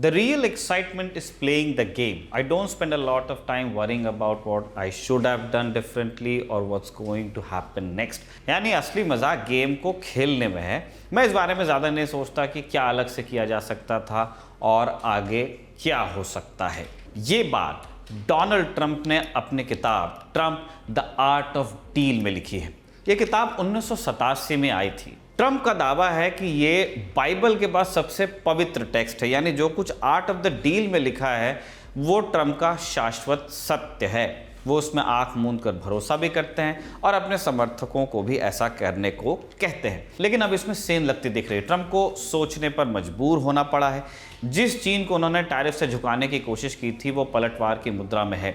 The real excitement is playing the game. I don't spend a lot of time worrying about what I should have done differently or what's going to happen next. यानी असली मजा game को खेलने में है। मैं इस बारे में ज़्यादा नहीं सोचता कि क्या अलग से किया जा सकता था और आगे क्या हो सकता है। ये बात डोनाल्ड ट्रंप ने अपनी किताब Trump the art of deal में लिखी है। ये किताब 1987 में आई थी। ट्रंप का दावा है कि ये बाइबल के बाद सबसे पवित्र टेक्स्ट है, यानी जो कुछ आर्ट ऑफ द डील में लिखा है वो ट्रंप का शाश्वत सत्य है। वो उसमें आंख मूंद कर भरोसा भी करते हैं और अपने समर्थकों को भी ऐसा करने को कहते हैं। लेकिन अब इसमें सेंध लगती दिख रही है। ट्रंप को सोचने पर मजबूर होना पड़ा है। जिस चीन को उन्होंने टैरिफ से झुकाने की कोशिश की थी वो पलटवार की मुद्रा में है।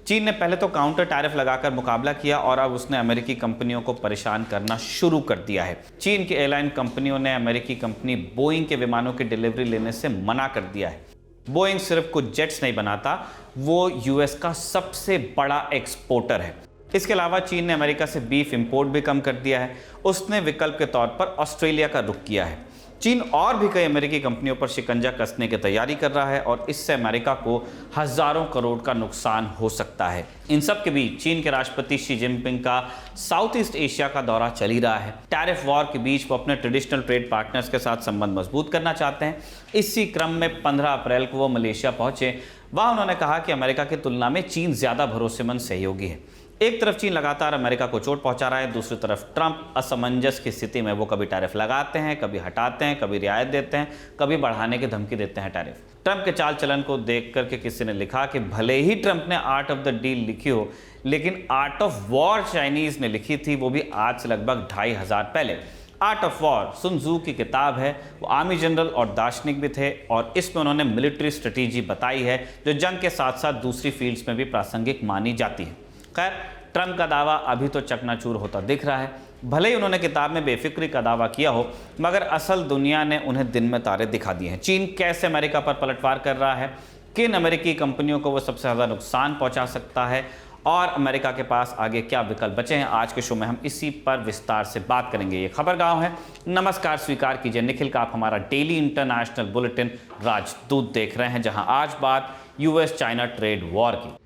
चीन ने पहले तो काउंटर टैरिफ लगाकर मुकाबला किया और अब उसने अमेरिकी कंपनियों को परेशान करना शुरू कर दिया है। चीन की एयरलाइन कंपनियों ने अमेरिकी कंपनी बोइंग के विमानों की डिलीवरी लेने से मना कर दिया है। बोइंग सिर्फ कुछ जेट्स नहीं बनाता, वो यूएस का सबसे बड़ा एक्सपोर्टर है। इसके अलावा चीन ने अमेरिका से बीफ इंपोर्ट भी कम कर दिया है। उसने विकल्प के तौर पर ऑस्ट्रेलिया का रुख किया है। चीन और भी कई अमेरिकी कंपनियों पर शिकंजा कसने की तैयारी कर रहा है और इससे अमेरिका को हजारों करोड़ का नुकसान हो सकता है। इन सब के बीच चीन के राष्ट्रपति शी जिनपिंग का साउथ ईस्ट एशिया का दौरा चल ही रहा है। टैरिफ वॉर के बीच वो अपने ट्रेडिशनल ट्रेड पार्टनर्स के साथ संबंध मजबूत करना चाहते हैं। इसी क्रम में 15 अप्रैल को वो मलेशिया पहुंचे। वहां उन्होंने कहा कि अमेरिका की तुलना में चीन ज्यादा भरोसेमंद सहयोगी है। एक तरफ चीन लगातार अमेरिका को चोट पहुंचा रहा है, दूसरी तरफ ट्रंप असमंजस की स्थिति में वो कभी टैरिफ लगाते हैं, कभी हटाते हैं, कभी रियायत देते हैं, कभी बढ़ाने की धमकी देते हैं टैरिफ। ट्रंप के चाल चलन को देख करके किसी ने लिखा कि भले ही ट्रंप ने आर्ट ऑफ द डील लिखी हो, लेकिन आर्ट ऑफ वॉर चाइनीज ने लिखी थी, वो भी आज से लगभग 2500 पहले। Art of war soon Tzu की किताब है। वो आर्मी जनरल और दार्शनिक भी थे और इसमें उन्होंने मिलिट्री स्ट्रेटेजी बताई है जो जंग के साथ साथ दूसरी फील्ड्स में भी प्रासंगिक मानी जाती है। खैर, ट्रंप का दावा अभी तो चकनाचूर होता दिख रहा है। भले ही उन्होंने किताब में बेफिक्री का दावा किया हो, मगर असल दुनिया ने उन्हें दिन में तारे दिखा दिए हैं। चीन कैसे अमेरिका पर पलटवार कर रहा है, किन अमेरिकी कंपनियों को वो सबसे ज़्यादा नुकसान पहुंचा सकता है और अमेरिका के पास आगे क्या विकल्प बचे हैं, आज के शो में हम इसी पर विस्तार से बात करेंगे। ये खबरगांव है। नमस्कार स्वीकार कीजिए निखिल का, आप हमारा डेली इंटरनेशनल बुलेटिन राजदूत देख रहे हैं, जहां आज बात यूएस चाइना ट्रेड वॉर की।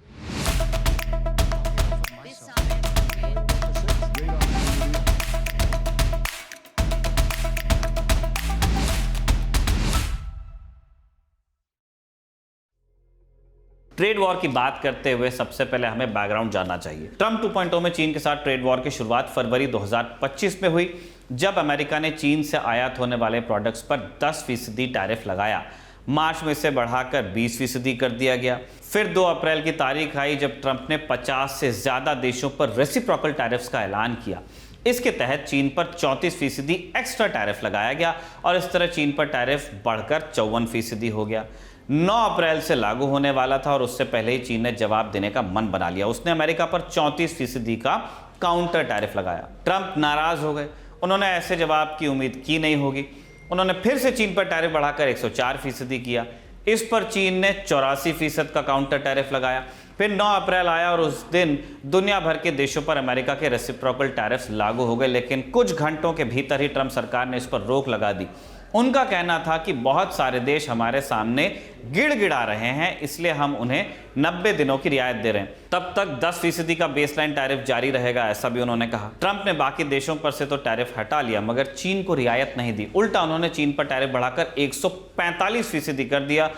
ट्रेड वॉर की बात करते हुए सबसे पहले हमें बैकग्राउंड जानना चाहिए। ट्रंप 2.0 में चीन के साथ ट्रेड वॉर की शुरुआत फरवरी 2025 में हुई, जब अमेरिका ने चीन से आयात होने वाले प्रोडक्ट्स पर 10% टैरिफ लगाया। मार्च में इसे बढ़ाकर 20% कर दिया गया। फिर 2 अप्रैल की तारीख आई जब ट्रंप ने 50 से ज्यादा देशों पर रेसिप्रोकल टैरिफ्स का ऐलान किया। इसके तहत चीन पर 34% एक्स्ट्रा टैरिफ लगाया गया और इस तरह चीन पर टैरिफ बढ़कर 54% हो गया। 9 अप्रैल से लागू होने वाला था और उससे पहले ही चीन ने जवाब देने का मन बना लिया। उसने अमेरिका पर 34% का काउंटर टैरिफ लगाया। ट्रंप नाराज हो गए। उन्होंने ऐसे जवाब की उम्मीद की नहीं होगी। उन्होंने फिर से चीन पर टैरिफ बढ़ाकर 104% किया। इस पर चीन ने 84% का काउंटर टैरिफ लगाया। फिर 9 अप्रैल आया और उस दिन दुनिया भर के देशों पर अमेरिका के रेसिप्रोकल टैरिफ्स लागू हो गए, लेकिन कुछ घंटों के भीतर ही ट्रंप सरकार ने इस पर रोक लगा दी। उनका कहना था कि बहुत सारे देश हमारे सामने गिड़गिड़ा रहे हैं, इसलिए हम उन्हें 90 दिनों की रियायत दे रहे हैं। तब तक 10% का बेसलाइन टैरिफ जारी रहेगा, ऐसा भी उन्होंने कहा। ट्रंप ने बाकी देशों पर से तो टैरिफ हटा लिया, मगर चीन को रियायत नहीं दी। उल्टा उन्होंने चीन पर टैरिफ बढ़ाकर 145% कर दिया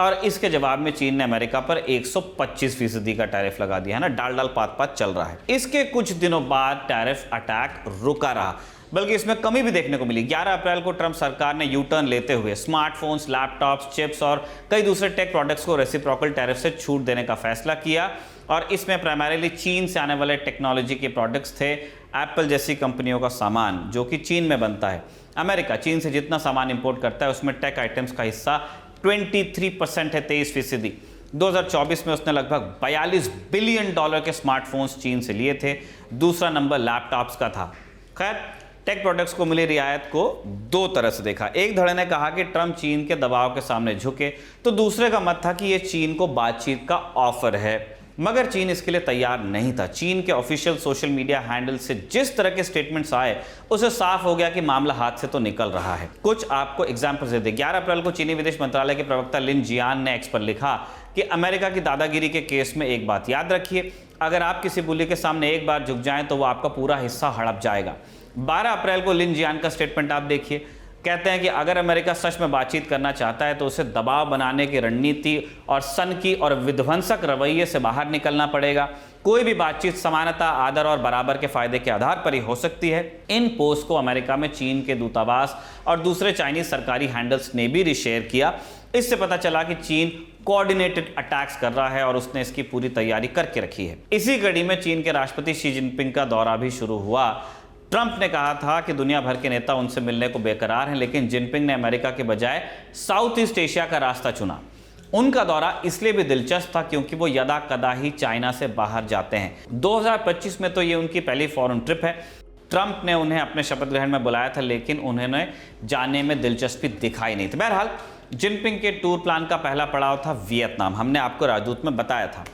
और इसके जवाब में चीन ने अमेरिका पर 125% का टैरिफ लगा दिया है ना। डाल डाल पात पात चल रहा है। इसके कुछ दिनों बाद टैरिफ अटैक रुका रहा, बल्कि इसमें कमी भी देखने को मिली। 11 अप्रैल को ट्रंप सरकार ने यू टर्न लेते हुए स्मार्टफोन्स, लैपटॉप्स, चिप्स और कई दूसरे टेक प्रोडक्ट्स को रेसिप्रोकल टैरिफ से छूट देने का फैसला किया और इसमें प्राइमरीली चीन से आने वाले टेक्नोलॉजी के प्रोडक्ट्स थे। एप्पल जैसी कंपनियों का सामान जो कि चीन में बनता है। अमेरिका चीन से जितना सामान इंपोर्ट करता है उसमें टेक आइटम्स का हिस्सा 23% है, 23%। 2024 में उसने लगभग $42 बिलियन के स्मार्टफोन्स चीन से लिए थे। दूसरा नंबर लैपटॉप्स का था। खैर, टेक प्रोडक्ट्स को मिली रियायत को 2 तरह से देखा। एक धड़े ने कहा कि ट्रंप चीन के दबाव के सामने झुके, तो दूसरे का मत था कि यह चीन को बातचीत का ऑफर है। मगर चीन इसके लिए तैयार नहीं था। चीन के ऑफिशियल सोशल मीडिया हैंडल से जिस तरह के स्टेटमेंट्स आए, उसे साफ हो गया कि मामला हाथ से तो निकल रहा है। कुछ आपको एग्जाम्पल्स दे दें। 11 अप्रैल को चीनी विदेश मंत्रालय के प्रवक्ता लिन जियान ने एक्स पर लिखा कि अमेरिका की दादागिरी के केस में एक बात याद रखिए, अगर आप किसी बुली के सामने एक बार झुक जाएं तो वो आपका पूरा हिस्सा हड़प जाएगा। 12 अप्रैल को लिन जियान का स्टेटमेंट आप देखिए, कहते हैं कि अगर अमेरिका सच में बातचीत करना चाहता है तो उसे दबाव बनाने की रणनीति और सनकी और विध्वंसक रवैये से बाहर निकलना पड़ेगा। कोई भी बातचीत समानता, आदर और बराबर के फायदे के आधार पर ही हो सकती है। इन पोस्ट को अमेरिका में चीन के दूतावास और दूसरे चाइनीज सरकारी हैंडल्स ने भी रीशेयर किया। इससे पता चला कि चीन कोऑर्डिनेटेड अटैक्स कर रहा है और उसने इसकी पूरी तैयारी करके रखी है। इसी कड़ी में चीन के राष्ट्रपति शी जिनपिंग का दौरा भी शुरू हुआ। ट्रंप ने कहा था कि दुनिया भर के नेता उनसे मिलने को बेकरार हैं, लेकिन जिनपिंग ने अमेरिका के बजाय साउथ ईस्ट एशिया का रास्ता चुना। उनका दौरा इसलिए भी दिलचस्प था क्योंकि वो यदा कदा ही चाइना से बाहर जाते हैं। 2025 में तो ये उनकी पहली फॉरेन ट्रिप है। ट्रंप ने उन्हें अपने शपथ ग्रहण में बुलाया था, लेकिन उन्होंने जाने में दिलचस्पी दिखाई नहीं थी। बहरहाल जिनपिंग के टूर प्लान का पहला पड़ाव था वियतनाम। हमने आपको राजदूत में बताया था।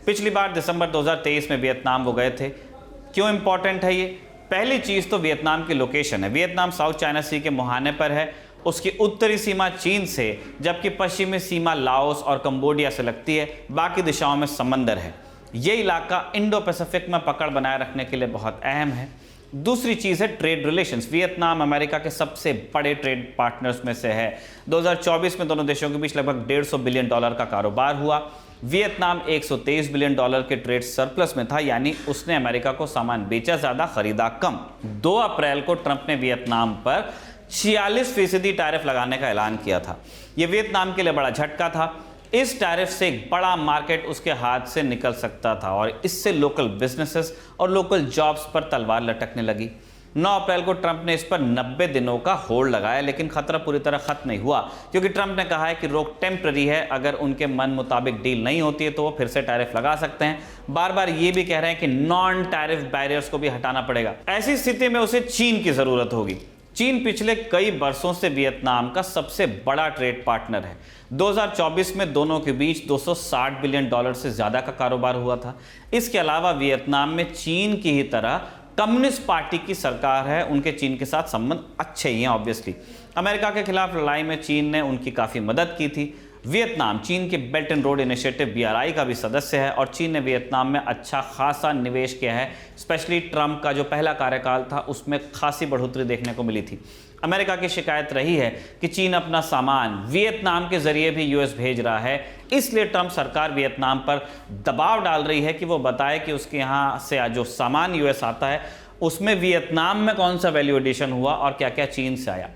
पिछली बार दिसंबर 2023 में वियतनाम वो गए थे। क्यों इंपॉर्टेंट है ये? पहली चीज तो वियतनाम की लोकेशन है। वियतनाम साउथ चाइना सी के मुहाने पर है। उसकी उत्तरी सीमा चीन से, जबकि पश्चिमी सीमा लाओस और कंबोडिया से लगती है। बाकी दिशाओं में समंदर है। ये इलाका इंडो पैसिफिक में पकड़ बनाए रखने के लिए बहुत अहम है। दूसरी चीज है ट्रेड रिलेशंस। वियतनाम अमेरिका के सबसे बड़े ट्रेड पार्टनर्स में से है। 2024 में दोनों देशों के बीच लगभग $150 बिलियन का कारोबार हुआ। वियतनाम $123 बिलियन के ट्रेड सरप्लस में था, यानी उसने अमेरिका को सामान बेचा ज्यादा, खरीदा कम। 2 अप्रैल को ट्रंप ने वियतनाम पर 46% टैरिफ लगाने का ऐलान किया था। यह वियतनाम के लिए बड़ा झटका था। इस टैरिफ से एक बड़ा मार्केट उसके हाथ से निकल सकता था और इससे लोकल बिजनेसेस और लोकल जॉब्स पर तलवार लटकने लगी। 9 अप्रैल को ट्रंप ने इस पर 90 दिनों का होल्ड लगाया, लेकिन खतरा पूरी तरह खत्म नहीं हुआ क्योंकि ट्रंप ने कहा है कि रोक टेम्पररी है। अगर उनके मन मुताबिक डील नहीं होती है तो वो फिर से टैरिफ लगा सकते हैं। बार बार ये भी कह रहे हैं कि नॉन टैरिफ बैरियर्स को भी हटाना पड़ेगा। ऐसी स्थिति में उसे चीन की जरूरत होगी। चीन पिछले कई वर्षों से वियतनाम का सबसे बड़ा ट्रेड पार्टनर है। 2024 में दोनों के बीच $260 बिलियन से ज्यादा का कारोबार हुआ था। इसके अलावा वियतनाम में चीन की ही तरह कम्युनिस्ट पार्टी की सरकार है। उनके चीन के साथ संबंध अच्छे ही हैं। ऑब्वियसली अमेरिका के खिलाफ लड़ाई में चीन ने उनकी काफ़ी मदद की थी। वियतनाम चीन के belt and road initiative BRI का भी सदस्य है और चीन ने वियतनाम में अच्छा खासा निवेश किया है। स्पेशली ट्रंप का जो पहला कार्यकाल था उसमें खासी बढ़ोतरी देखने को मिली थी। अमेरिका की शिकायत रही है कि चीन अपना सामान वियतनाम के जरिए भी US भेज रहा है, इसलिए ट्रंप सरकार वियतनाम पर दबाव डाल रही है कि वो बताए कि उसके यहाँ से जो सामान US आता है उसमें वियतनाम में कौन सा वैल्यू एडिशन हुआ और क्या क्या चीन से आया।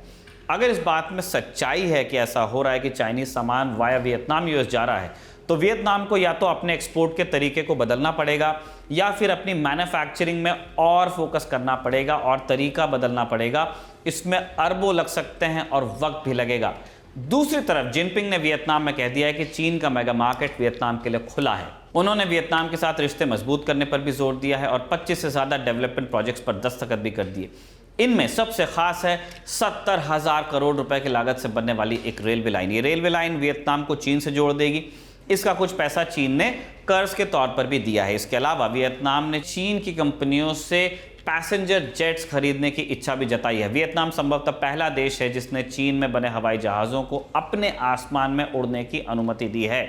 अगर इस बात में सच्चाई है कि ऐसा हो रहा है कि चाइनीज सामान वाया वियतनाम US जा रहा है, तो वियतनाम को या तो अपने एक्सपोर्ट के तरीके को बदलना पड़ेगा या फिर अपनी मैन्युफैक्चरिंग में और फोकस करना पड़ेगा और तरीका बदलना पड़ेगा। इसमें अरबों लग सकते हैं और वक्त भी लगेगा। दूसरी तरफ जिनपिंग ने वियतनाम में कह दिया है कि चीन का मेगा मार्केट वियतनाम के लिए खुला है। उन्होंने वियतनाम के साथ रिश्ते मजबूत करने पर भी जोर दिया है और 25 से ज्यादा डेवलपमेंट प्रोजेक्ट्स पर दस्तखत भी कर दिए। इनमें सबसे खास है 70,000 करोड़ रुपए की लागत से बनने वाली एक रेलवे लाइन। ये रेलवे लाइन वियतनाम को चीन से जोड़ देगी। इसका कुछ पैसा चीन ने कर्ज के तौर पर भी दिया है। इसके अलावा वियतनाम ने चीन की कंपनियों से पैसेंजर जेट्स खरीदने की इच्छा भी जताई है। वियतनाम संभवतः पहला देश है जिसने चीन में बने हवाई जहाज़ों को अपने आसमान में उड़ने की अनुमति दी है।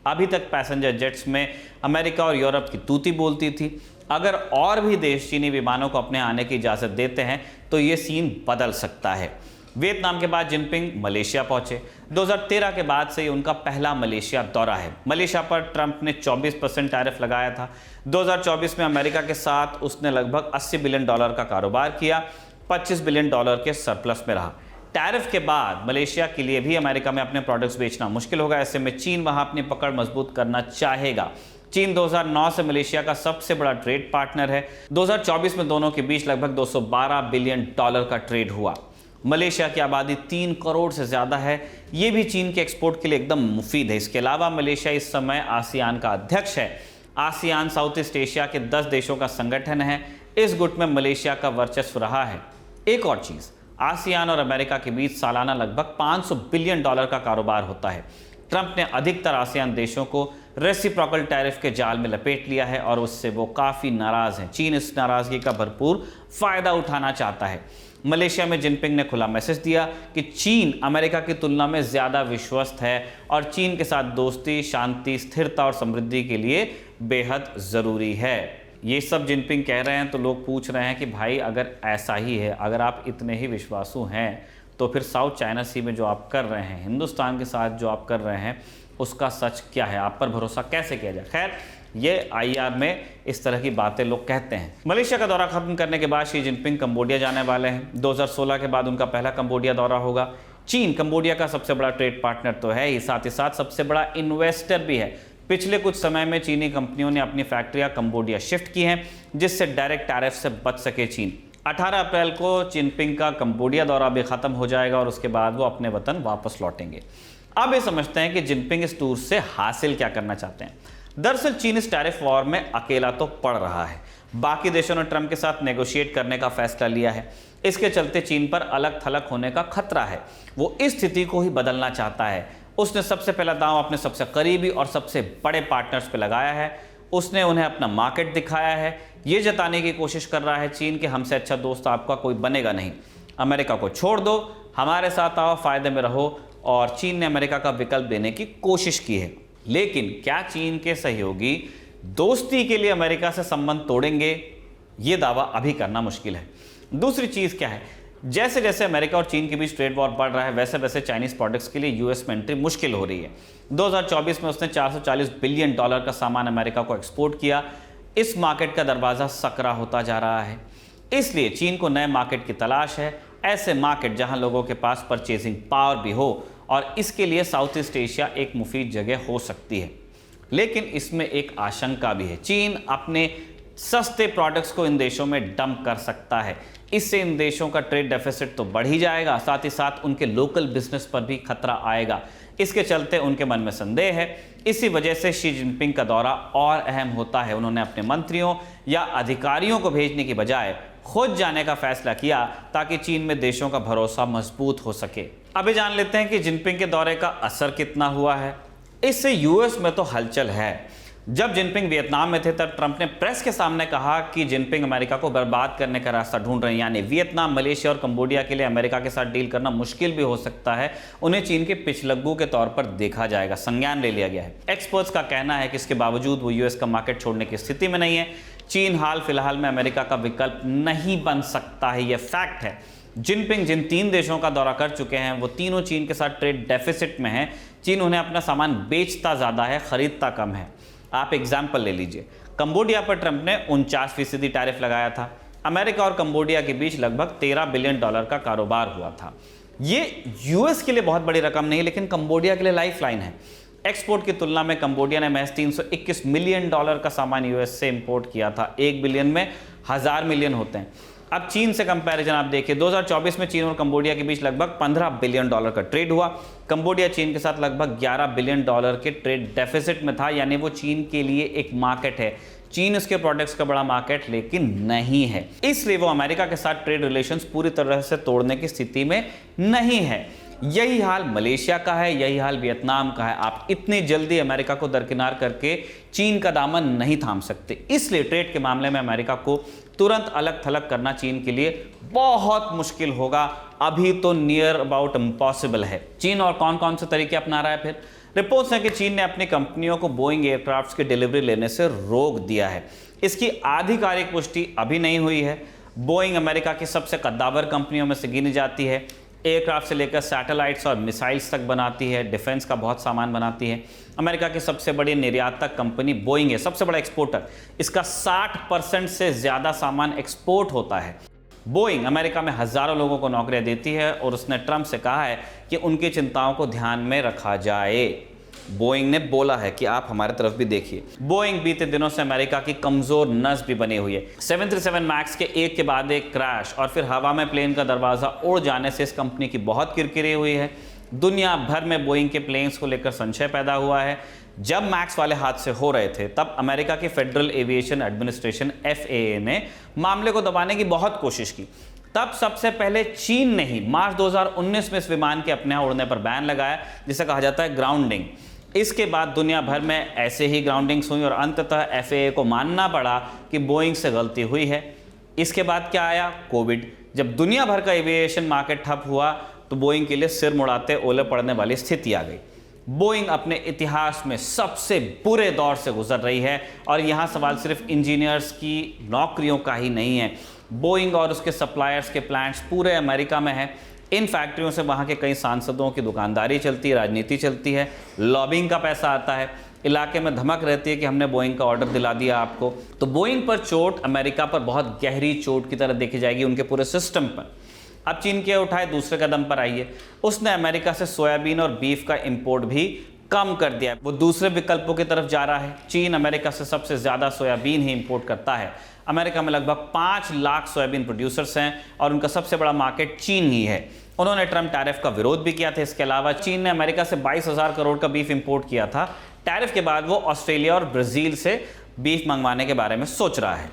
अभी तक पैसेंजर जेट्स में अमेरिका और यूरोप की तूती बोलती थी। अगर और भी देश चीनी विमानों को अपने आने की इजाज़त देते हैं तो ये सीन बदल सकता है। वियतनाम के बाद जिनपिंग मलेशिया पहुंचे। 2013 के बाद से ये उनका पहला मलेशिया दौरा है। मलेशिया पर ट्रंप ने 24% टैरिफ लगाया था। 2024 में अमेरिका के साथ उसने लगभग $80 बिलियन का कारोबार किया, $25 बिलियन के सरप्लस में रहा। टैरिफ के बाद मलेशिया के लिए भी अमेरिका में अपने प्रोडक्ट्स बेचना मुश्किल होगा। ऐसे में चीन वहां अपनी पकड़ मजबूत करना चाहेगा। चीन 2009 से मलेशिया का सबसे बड़ा ट्रेड पार्टनर है। 2024 में दोनों के बीच लगभग $212 बिलियन का ट्रेड हुआ। मलेशिया की आबादी 3 करोड़ से ज़्यादा है। ये भी चीन के एक्सपोर्ट के लिए एकदम मुफीद है। इसके अलावा मलेशिया इस समय आसियान का अध्यक्ष है। आसियान साउथ ईस्ट एशिया के 10 देशों का संगठन है। इस गुट में मलेशिया का वर्चस्व रहा है। एक और चीज़, आसियान और अमेरिका के बीच सालाना लगभग $500 बिलियन का कारोबार होता है। ट्रंप ने अधिकतर आसियान देशों को रेसिप्रोकल टैरिफ के जाल में लपेट लिया है और उससे वो काफ़ी नाराज़ हैं। चीन इस नाराज़गी का भरपूर फ़ायदा उठाना चाहता है। मलेशिया में जिनपिंग ने खुला मैसेज दिया कि चीन अमेरिका की तुलना में ज़्यादा विश्वस्त है और चीन के साथ दोस्ती, शांति, स्थिरता और समृद्धि के लिए बेहद ज़रूरी है। ये सब जिनपिंग कह रहे हैं तो लोग पूछ रहे हैं कि भाई अगर ऐसा ही है, अगर आप इतने ही विश्वासु हैं तो फिर साउथ चाइना सी में जो आप कर रहे हैं, हिंदुस्तान के साथ जो आप कर रहे हैं, उसका सच क्या है? आप पर भरोसा कैसे किया जाए? खैर, ये आईआर में इस तरह की बातें लोग कहते हैं। मलेशिया का दौरा खत्म करने के बाद शी जिनपिंग कंबोडिया जाने वाले हैं। 2016 के बाद उनका पहला कंबोडिया दौरा होगा। चीन कंबोडिया का सबसे बड़ा ट्रेड पार्टनर तो है ही, साथ ही साथ सबसे बड़ा इन्वेस्टर भी है। पिछले कुछ समय में चीनी कंपनियों ने अपनी फैक्ट्रियां कंबोडिया शिफ्ट की हैं, जिससे डायरेक्ट टैरिफ से बच सके चीन। 18 अप्रैल को जिनपिंग का कंबोडिया दौरा भी खत्म हो जाएगा और उसके बाद वो अपने वतन वापस लौटेंगे। अब ये समझते हैं कि जिनपिंग इस टूर से हासिल क्या करना चाहते हैं। दरअसल चीन इस टैरिफ वॉर में अकेला तो पड़ रहा है, बाकी देशों ने ट्रंप के साथ नेगोशिएट करने का फैसला लिया है। इसके चलते चीन पर अलग थलग होने का खतरा है। वो इस स्थिति को ही बदलना चाहता है। उसने सबसे पहला दांव अपने सबसे करीबी और सबसे बड़े पार्टनर्स पे लगाया है। उसने उन्हें अपना मार्केट दिखाया है। ये जताने की कोशिश कर रहा है चीन कि हमसे अच्छा दोस्त आपका कोई बनेगा नहीं, अमेरिका को छोड़ दो, हमारे साथ आओ, फायदे में रहो। और चीन ने अमेरिका का विकल्प देने की कोशिश की है। लेकिन क्या चीन के सहयोगी दोस्ती के लिए अमेरिका से संबंध तोड़ेंगे? ये दावा अभी करना मुश्किल है। दूसरी चीज़ क्या है, जैसे जैसे अमेरिका और चीन के बीच ट्रेड वॉर बढ़ रहा है, वैसे वैसे चाइनीज प्रोडक्ट्स के लिए यूएस में एंट्री मुश्किल हो रही है। 2024 में उसने $440 बिलियन का सामान अमेरिका को एक्सपोर्ट किया। इस मार्केट का दरवाज़ा सकरा होता जा रहा है, इसलिए चीन को नए मार्केट की तलाश है। ऐसे मार्केट जहां लोगों के पास परचेजिंग पावर भी हो, और इसके लिए साउथ ईस्ट एशिया एक मुफीद जगह हो सकती है। लेकिन इसमें एक आशंका भी है। चीन अपने सस्ते प्रोडक्ट्स को इन देशों में डंप कर सकता है। इससे इन देशों का ट्रेड डेफिसिट तो बढ़ ही जाएगा, साथ ही साथ उनके लोकल बिजनेस पर भी खतरा आएगा। इसके चलते उनके मन में संदेह है। इसी वजह से शी जिनपिंग का दौरा और अहम होता है। उन्होंने अपने मंत्रियों या अधिकारियों को भेजने की बजाय खुद जाने का फैसला किया, ताकि चीन में देशों का भरोसा मजबूत हो सके। अभी जान लेते हैं कि जिनपिंग के दौरे का असर कितना हुआ है। इससे यूएस में तो हलचल है। जब जिनपिंग वियतनाम में थे तब ट्रंप ने प्रेस के सामने कहा कि जिनपिंग अमेरिका को बर्बाद करने का रास्ता ढूंढ रहे हैं, यानी वियतनाम, मलेशिया और कंबोडिया के लिए अमेरिका के साथ डील करना मुश्किल भी हो सकता है। उन्हें चीन के पिछलग्गू के तौर पर देखा जाएगा, संज्ञान ले लिया गया है। एक्सपर्ट्स का कहना है कि इसके बावजूद वो यूएस का मार्केट छोड़ने की स्थिति में नहीं है। चीन हाल फिलहाल में अमेरिका का विकल्प नहीं बन सकता है, यह फैक्ट है। जिनपिंग जिन 3 देशों का दौरा कर चुके हैं वो तीनों चीन के साथ ट्रेड डेफिसिट में हैं। चीन उन्हें अपना सामान बेचता ज़्यादा है, खरीदता कम है। आप एग्जाम्पल ले लीजिए, कंबोडिया पर ट्रंप ने 49% टैरिफ लगाया था। अमेरिका और कंबोडिया के बीच लगभग $13 बिलियन का कारोबार हुआ था। ये यूएस के लिए बहुत बड़ी रकम नहीं, लेकिन कंबोडिया के लिए लाइफलाइन है। एक्सपोर्ट की तुलना में कंबोडिया ने महज $321 मिलियन का सामान यूएस से इंपोर्ट किया था। 1 बिलियन में 1000 मिलियन होते हैं। अब चीन से कंपैरिजन आप देखिए, 2024 में चीन और कंबोडिया के बीच लगभग $15 बिलियन का ट्रेड हुआ। कंबोडिया चीन के साथ लगभग $11 बिलियन के ट्रेड डेफिसिट में था, यानी वो चीन के लिए एक मार्केट है। चीन उसके प्रोडक्ट्स का बड़ा मार्केट लेकिन नहीं है, इसलिए वो अमेरिका के साथ ट्रेड रिलेशंस पूरी तरह से तोड़ने की स्थिति में नहीं है। यही हाल मलेशिया का है, यही हाल वियतनाम का है। आप इतनी जल्दी अमेरिका को दरकिनार करके चीन का दामन नहीं थाम सकते, इसलिए ट्रेड के मामले में अमेरिका को तुरंत अलग थलग करना चीन के लिए बहुत मुश्किल होगा। अभी तो नियर अबाउट इम्पॉसिबल है। चीन और कौन कौन से तरीके अपना रहा है फिर? रिपोर्ट्स हैं कि चीन ने अपनी कंपनियों को बोइंग एयरक्राफ्ट्स की डिलीवरी लेने से रोक दिया है। इसकी आधिकारिक पुष्टि अभी नहीं हुई है। बोइंग अमेरिका की सबसे कद्दावर कंपनियों में से गिनी जाती है। एयरक्राफ्ट से लेकर सैटेलाइट्स और मिसाइल्स तक बनाती है, डिफेंस का बहुत सामान बनाती है। अमेरिका की सबसे बड़ी निर्यातक कंपनी बोइंग है, सबसे बड़ा एक्सपोर्टर। इसका 60% से ज़्यादा सामान एक्सपोर्ट होता है। बोइंग अमेरिका में हज़ारों लोगों को नौकरियां देती है और उसने ट्रंप से कहा है कि उनकी चिंताओं को ध्यान में रखा जाए। बोइंग ने बोला है कि आप हमारी तरफ भी देखिए। बोइंग बीते दिनों से अमेरिका की कमजोर नस भी बनी हुई है। 737 मैक्स के एक के बाद एक क्रैश और फिर हवा में प्लेन का दरवाजा उड़ जाने से इस कंपनी की बहुत किरकिरी हुई है। दुनिया भर में बोइंग के प्लेन्स को लेकर संशय पैदा हुआ है। जब मैक्स वाले हादसे हो रहे थे तब अमेरिका की फेडरल एविएशन एडमिनिस्ट्रेशन FAA ने मामले को दबाने की बहुत कोशिश की। तब सबसे पहले चीन ने ही मार्च 2019 में इस विमान के अपने यहाँ उड़ने पर बैन लगाया, जिसे कहा जाता है ग्राउंडिंग। इसके बाद दुनिया भर में ऐसे ही ग्राउंडिंग्स हुई और अंततः FAA को मानना पड़ा कि बोइंग से गलती हुई है। इसके बाद क्या आया? कोविड। जब दुनिया भर का एविएशन मार्केट ठप हुआ तो बोइंग के लिए सिर मुड़ाते ओले पड़ने वाली स्थिति आ गई। बोइंग अपने इतिहास में सबसे बुरे दौर से गुजर रही है और यहाँ सवाल सिर्फ इंजीनियर्स की नौकरियों का ही नहीं है। बोइंग और उसके सप्लायर्स के प्लांट्स पूरे अमेरिका में हैं। इन फैक्ट्रियों से वहाँ के कई सांसदों की दुकानदारी चलती है, राजनीति चलती है, लॉबिंग का पैसा आता है, इलाके में धमक रहती है कि हमने बोइंग का ऑर्डर दिला दिया आपको। तो बोइंग पर चोट अमेरिका पर बहुत गहरी चोट की तरह देखी जाएगी, उनके पूरे सिस्टम पर। अब चीन के उठाए दूसरे कदम पर आइए, उसने अमेरिका से सोयाबीन और बीफ का इंपोर्ट भी कम कर दिया है। वो दूसरे विकल्पों की तरफ जा रहा है। चीन अमेरिका से सबसे ज़्यादा सोयाबीन ही इंपोर्ट करता है। अमेरिका में लगभग 5 लाख सोयाबीन प्रोड्यूसर्स हैं और उनका सबसे बड़ा मार्केट चीन ही है। उन्होंने ट्रम्प टैरिफ का विरोध भी किया था। इसके अलावा चीन ने अमेरिका से 22,000 करोड़ का बीफ इंपोर्ट किया था। टैरिफ के बाद वो ऑस्ट्रेलिया और ब्राज़ील से बीफ मंगवाने के बारे में सोच रहा है।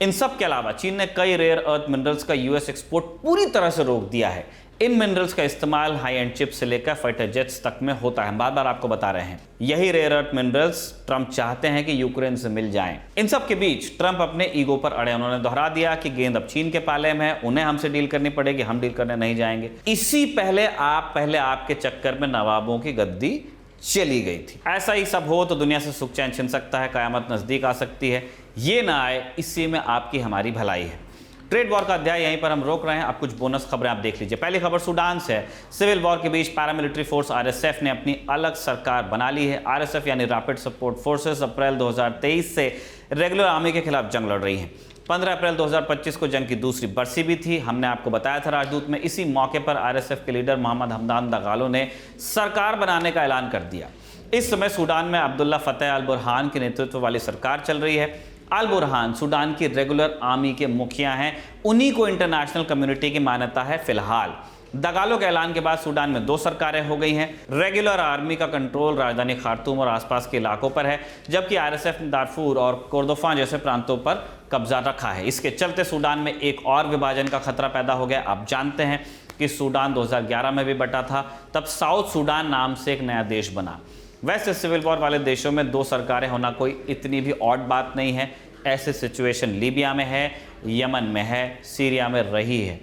इन सब के अलावा चीन ने कई रेयर अर्थ मिनरल्स का यूएस एक्सपोर्ट पूरी तरह से रोक दिया है। इन मिनरल्स का इस्तेमाल हाई एंड चिप्स से लेकर फाइटर जेट्स तक में होता है। बार बार आपको बता रहे हैं, यही रेयर अर्थ मिनरल्स ट्रंप चाहते हैं कि यूक्रेन से मिल जाएं। इन सब के बीच ट्रंप अपने ईगो पर अड़े। उन्होंने दोहरा दिया कि गेंद अब चीन के पाले में है, उन्हें हमसे डील करनी पड़ेगी, हम डील करने नहीं जाएंगे। इसी पहले आपके चक्कर में नवाबों की गद्दी चली गई थी। ऐसा ही सब हो तो दुनिया से सुख चैन छिन सकता है, कयामत नजदीक आ सकती है। ये ना आए, इसी में आपकी हमारी भलाई है। ट्रेड वॉर का अध्याय यहीं पर हम रोक रहे हैं। अब कुछ बोनस खबरें आप देख लीजिए। पहली खबर सूडान से है। सिविल वॉर के बीच पैरामिलिट्री फोर्स RSF ने अपनी अलग सरकार बना ली है। RSF यानी रैपिड सपोर्ट फोर्सेस अप्रैल 2023 से रेगुलर आर्मी के खिलाफ जंग लड़ रही हैं। 15 अप्रैल 2025 को जंग की दूसरी बरसी भी थी। हमने आपको बताया था राजदूत में। इसी मौके पर RSF के लीडर मोहम्मद हमदान दगालो ने सरकार बनाने का ऐलान कर दिया। इस समय सूडान में अब्दुल्ला फतेह अल बुरहान के नेतृत्व वाली सरकार चल रही है। अल बुरहान सूडान की रेगुलर आर्मी के मुखिया हैं। उन्हीं को इंटरनेशनल कम्युनिटी की मान्यता है फिलहाल। दगालो के ऐलान के बाद सूडान में 2 सरकारें हो गई हैं। रेगुलर आर्मी का कंट्रोल राजधानी खार्तूम और आसपास के इलाकों पर है, जबकि RSF ने दारफूर और कोर्दोफान जैसे प्रांतों पर कब्जा रखा है। इसके चलते सूडान में एक और विभाजन का खतरा पैदा हो गया। आप जानते हैं कि सूडान 2011 में भी बटा था, तब साउथ सूडान नाम से एक नया देश बना। वैसे सिविल वॉर वाले देशों में 2 सरकारें होना कोई इतनी भी ऑड बात नहीं है। ऐसे सिचुएशन लीबिया में है, यमन में है, सीरिया में रही है।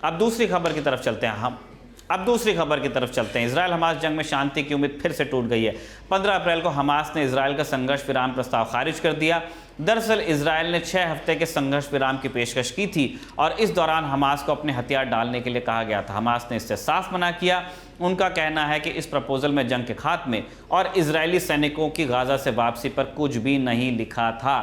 अब दूसरी खबर की तरफ चलते हैं इजराइल हमास जंग में शांति की उम्मीद फिर से टूट गई है। 15 अप्रैल को हमास ने इजराइल का संघर्ष विराम प्रस्ताव खारिज कर दिया। दरअसल इजराइल ने 6 हफ्ते के संघर्ष विराम की पेशकश की थी और इस दौरान हमास को अपने हथियार डालने के लिए कहा गया था। हमास ने इससे साफ मना किया। उनका कहना है कि इस प्रपोजल में जंग के खात्मे और इजरायली सैनिकों की गाजा से वापसी पर कुछ भी नहीं लिखा था।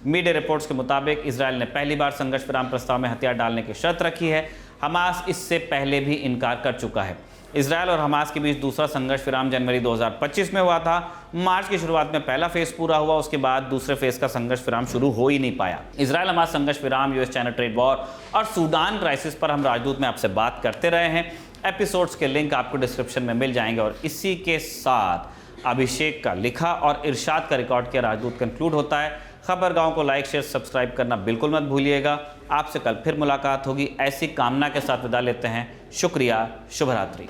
मीडिया रिपोर्ट्स के मुताबिक इजराइल ने पहली बार संघर्ष विराम प्रस्ताव में हथियार डालने की शर्त रखी है। हमास इससे पहले भी इनकार कर चुका है। इजराइल और हमास के बीच दूसरा संघर्ष विराम जनवरी 2025 में हुआ था। मार्च की शुरुआत में पहला फेज पूरा हुआ, उसके बाद दूसरे फेज का संघर्ष विराम शुरू हो ही नहीं पाया। इजराइल हमास संघर्ष विराम, US चाइना ट्रेड वॉर और सूडान क्राइसिस पर हम राजदूत में आपसे बात करते रहे हैं। एपिसोड्स के लिंक आपको डिस्क्रिप्शन में मिल जाएंगे। और इसी के साथ अभिषेक का लिखा और इरशाद का रिकॉर्ड किया राजदूत कंक्लूड होता है। खबरगांव को लाइक, शेयर, सब्सक्राइब करना बिल्कुल मत भूलिएगा। आपसे कल फिर मुलाकात होगी। ऐसी कामना के साथ विदा लेते हैं। शुक्रिया, शुभ रात्रि।